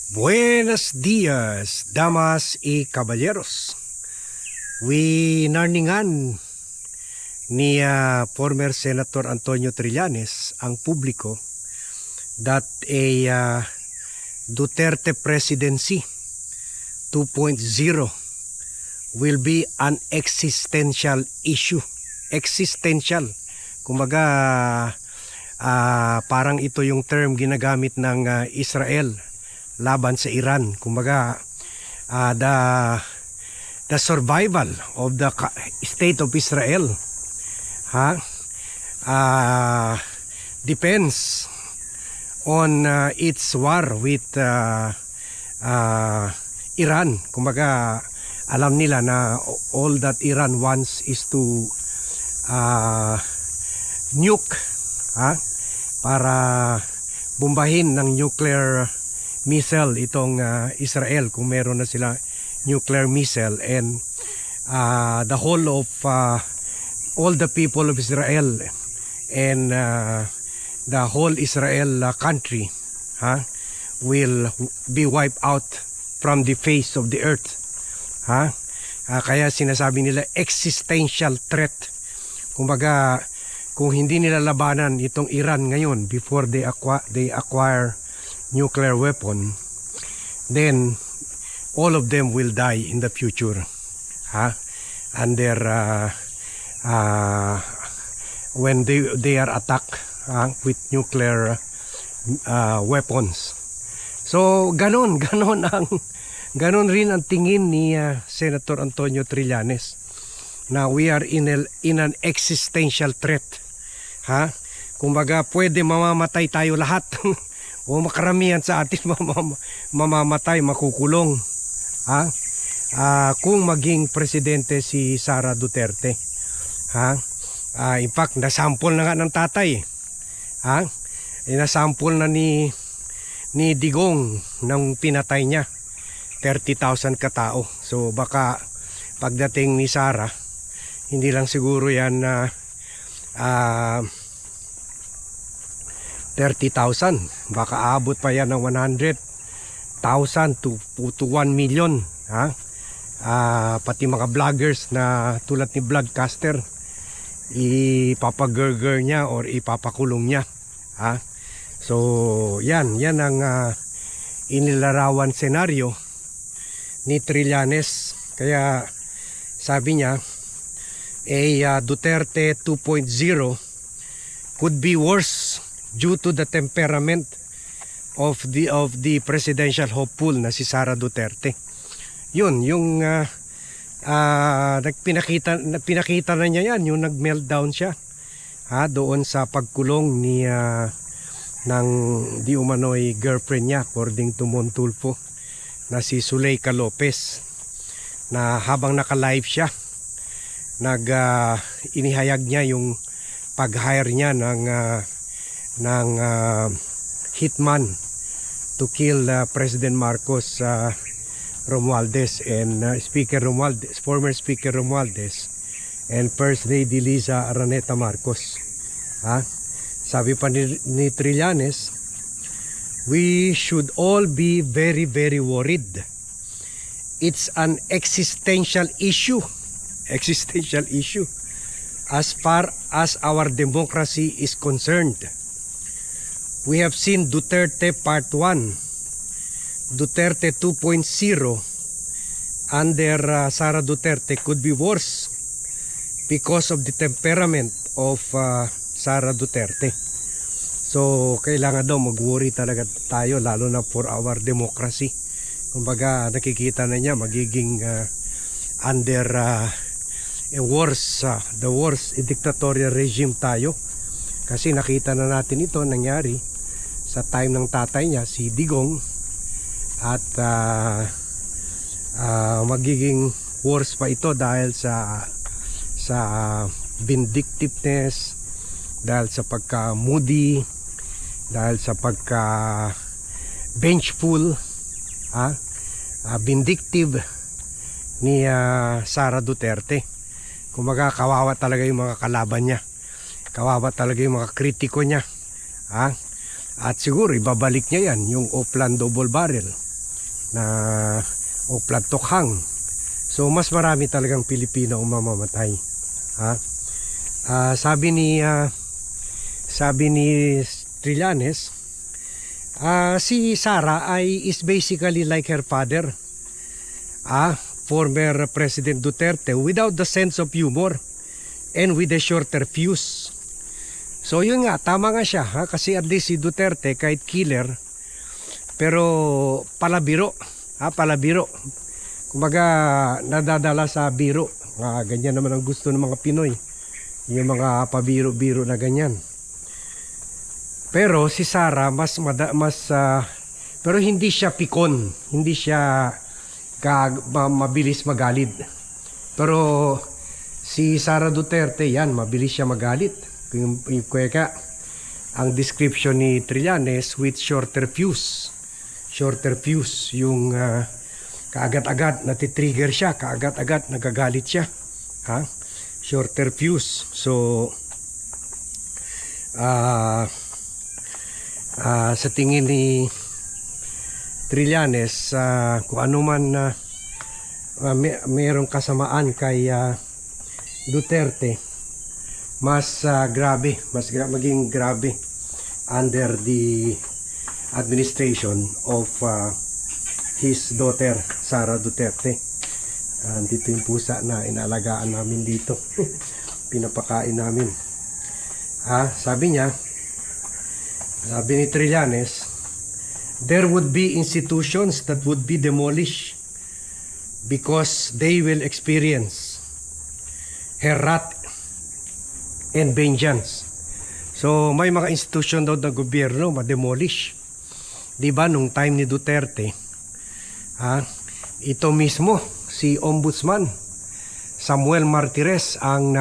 Buenos dias, damas y caballeros. Narningan ni former Senator Antonio Trillanes ang publiko that a Duterte presidency 2.0 will be an existential issue. Existential. Kumbaga, parang ito yung term ginagamit ng Israel laban sa Iran. Kumbaga, the survival of the state of Israel depends on its war with Iran. Kumbaga, alam nila na all that Iran wants is to nuke para bombahin ng nuclear missile itong Israel kung meron na sila nuclear missile, and the whole of all the people of Israel and the whole Israel country will be wiped out from the face of the earth. Kaya sinasabi nila existential threat. Kumbaga, kung hindi nila labanan itong Iran ngayon before they acquire nuclear weapon, then all of them will die in the future under when they are attacked with nuclear weapons. So ganon rin ang tingin ni Senator Antonio Trillanes na we are in an existential threat. Kumbaga, pwede mamamatay tayo lahat o makaramihan sa atin mamamatay, makukulong kung maging presidente si Sara Duterte. In fact, nasample na nga ng tatay. Nasample na ni Digong nang pinatay niya 30,000 katao. So baka pagdating ni Sara, hindi lang siguro yan 30,000, baka abot pa yan ng 100,000 to 1 million. Pati mga vloggers na tulad ni Vlogcaster, ipapagurger niya or ipapakulong niya. So yan ang inilarawan senaryo ni Trillanes. Kaya sabi niya, Duterte 2.0 could be worse due to the temperament of the presidential hopeful na si Sara Duterte. Yun yung pinakita na niya yan, yung nag-meltdown siya doon sa pagkulong ni ng di umano'y girlfriend niya, according to Montulfo, na si Zuleika Lopez, na habang naka-live siya inihayag niya yung pag-hire niya ng hitman to kill President Marcos Romualdez and former Speaker Romualdez and First Lady Liza Araneta Marcos. Sabi pa ni Trillanes, we should all be very, very worried. It's an existential issue as far as our democracy is concerned. We have seen Duterte Part 1, Duterte 2.0 under Sara Duterte could be worse because of the temperament of Sara Duterte. So kailangan daw mag-worry talaga tayo, lalo na for our democracy. Kumbaga, nakikita na niya magiging under the worst dictatorial regime tayo. Kasi nakita na natin ito nangyari sa time ng tatay niya, si Digong, at magiging worse pa ito dahil sa vindictiveness, dahil sa pagka-moody, dahil sa pagka-vengeful, vindictive ni Sara Duterte. Kumbaga, kawawa talaga yung mga kalaban niya, kawawa talaga yung mga kritiko niya. At siguro ibabalik niya yan, yung Oplan double barrel. na o flood tokhang. So mas marami talagang Pilipino ang mamamatay. Ha? Sabi ni Trillanes, si Sara is basically like her father, former President Duterte, without the sense of humor and with a shorter fuse. So yun nga, tama nga siya, kasi at least si Duterte kahit killer, pero palabiro, palabiro. Kumbaga nadadala sa biro. Ganyan naman ang gusto ng mga Pinoy, yung mga pabiro-biro na ganyan. Pero si Sara pero hindi siya pikon, hindi siya mabilis magalit. Pero si Sara Duterte, yan, mabilis siya magalit. Yung ang description ni Trillanes, with shorter fuse. Shorter fuse, yung kaagad-agad natitrigger siya, kaagad-agad nagagalit siya. Shorter fuse. So sa tingin ni Trillanes, kung ano man mayroong kasamaan kay Duterte, mas maging grabe under the administration of his daughter Sara Duterte. Dito yung pusa na inalagaan namin dito. Pinapakain namin. Sabi ni Trillanes, there would be institutions that would be demolished because they will experience her wrath and vengeance. So may mga institusyon daw ng gobyerno ma-demolish. Di ba nung time ni Duterte, ito mismo si Ombudsman Samuel Martires ang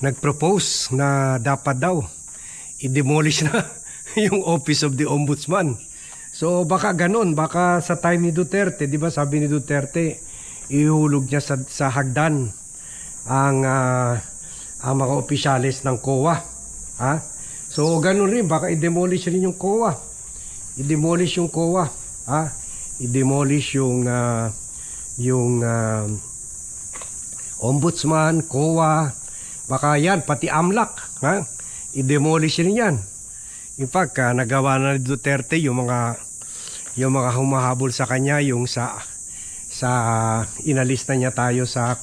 nag-propose na dapat daw i-demolish na yung Office of the Ombudsman. So baka ganun, baka sa time ni Duterte, di ba sabi ni Duterte, ihulog niya sa hagdan ang mga opisyalis ng COA. So ganun rin, baka i-demolish rin yung COA. I-demolish yung COA. I-demolish yung Ombudsman, COA, baka yan, pati AMLAC, i-demolish rin yan. In fact, nagawa na ni Duterte yung mga humahabol sa kanya, yung sa inalis na niya tayo sa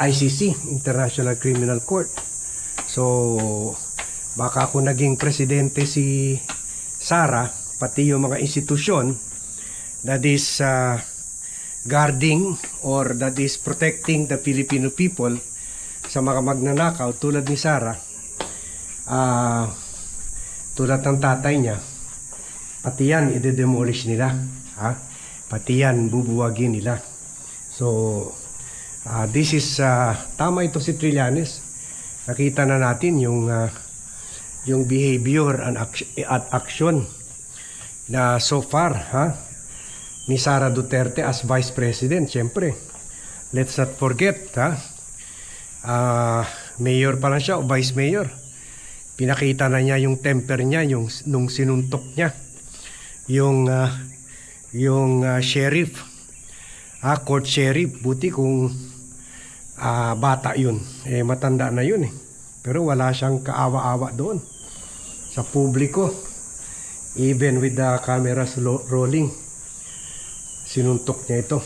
ICC, International Criminal Court. So baka kung naging presidente si Sara, pati yung mga institusyon that is guarding or that is protecting the Filipino people sa mga magnanakaw tulad ni Sara, tulad ng tatay niya, pati yan i-demolish nila, pati yan bubuwagin nila. So this is tama ito si Trillanes. Nakita na natin yung behavior at action na so far ni Sara Duterte as Vice President. Siyempre, let's not forget, mayor pa lang siya o Vice Mayor. Pinakita na niya yung temper niya nung sinuntok niya yung sheriff, court sheriff. Buti kung bata yun, matanda na yun pero wala siyang kaawa-awa doon sa publiko. Even with the cameras rolling, sinuntok niya ito.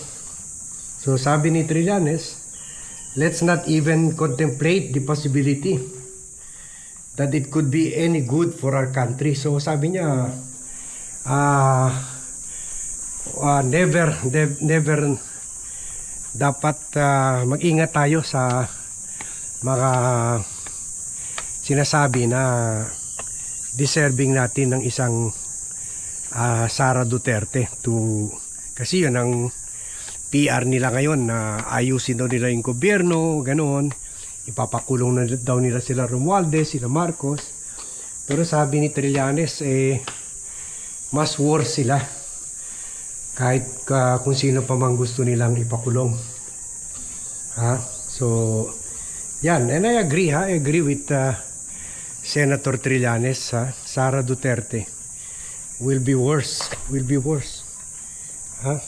So sabi ni Trillanes, let's not even contemplate the possibility that it could be any good for our country. So sabi niya, never dapat mag-ingat tayo sa mga sinasabi na deserving natin ng isang Sara Duterte kasi yun ang PR nila ngayon, na ayusin daw nila yung gobyerno, ganoon, ipapakulong na daw nila sila Romualdez, sila Marcos. Pero sabi ni Trillanes, mas worse sila kahit kung sino pa mang gusto nilang ipakulong. So yan, and I agree with Senator Trillanes. Sara Duterte will be worse. Will be worse. Ha?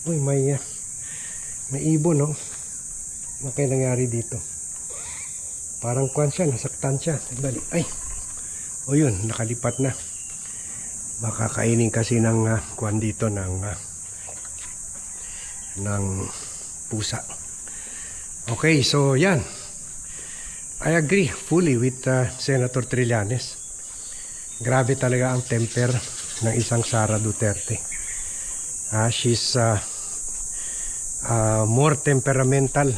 Uy, may ibon, no? Ano kaya nangyari dito? Parang kwan siya, nasaktan siya. Sandali. Ay! O yun, nakalipat na. Baka kainin kasi ng kwan dito ng pusa. Okay, so yan. I agree fully with Senator Trillanes. Grabe talaga ang temper ng isang Sara Duterte. She's more temperamental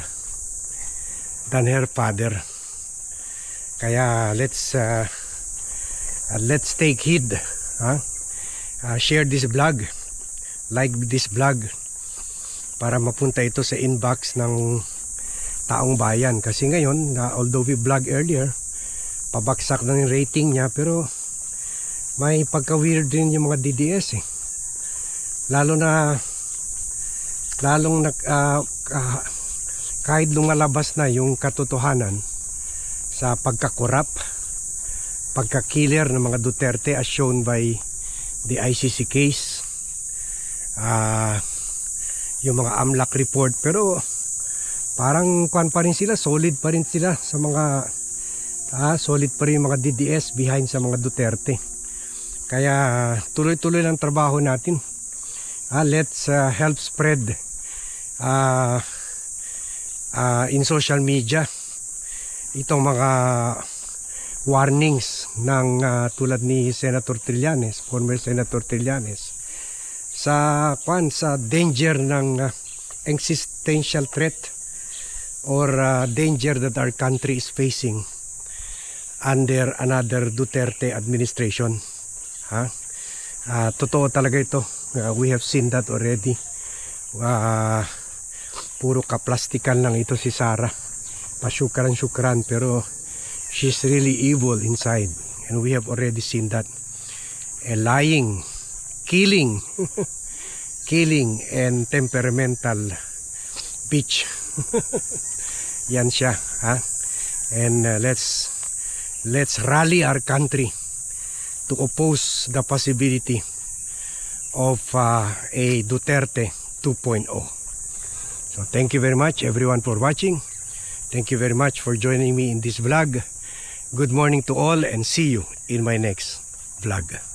than her father. Kaya let's take heed. Share this vlog, like this vlog, para mapunta ito sa inbox ng taong bayan. Kasi ngayon, although we vlog earlier, pabagsak na yung rating niya, pero may pagka-weird din yung mga DDS eh. Kahit lumalabas na yung katotohanan sa pagkakorap, pagka-killer ng mga Duterte as shown by the ICC case, yung mga AMLAC report, pero parang kwan pa rin sila, solid pa rin sila sa mga solid pa rin yung mga DDS behind sa mga Duterte. Kaya tuloy-tuloy lang trabaho natin. Let's help spread in social media itong mga warnings ng tulad ni Senator Trillanes, former Senator Trillanes, sa danger ng existential threat or danger that our country is facing under another Duterte administration. Totoo talaga ito. We have seen that already. Puro kaplastikan lang ito si Sara. Pasyukran-syukran, pero she's really evil inside. And we have already seen that. Lying, killing, killing, and temperamental bitch. Yan siya. And let's rally our country to oppose the possibility of a Duterte 2.0. So thank you very much everyone for watching. Thank you very much for joining me in this vlog. Good morning to all and see you in my next vlog.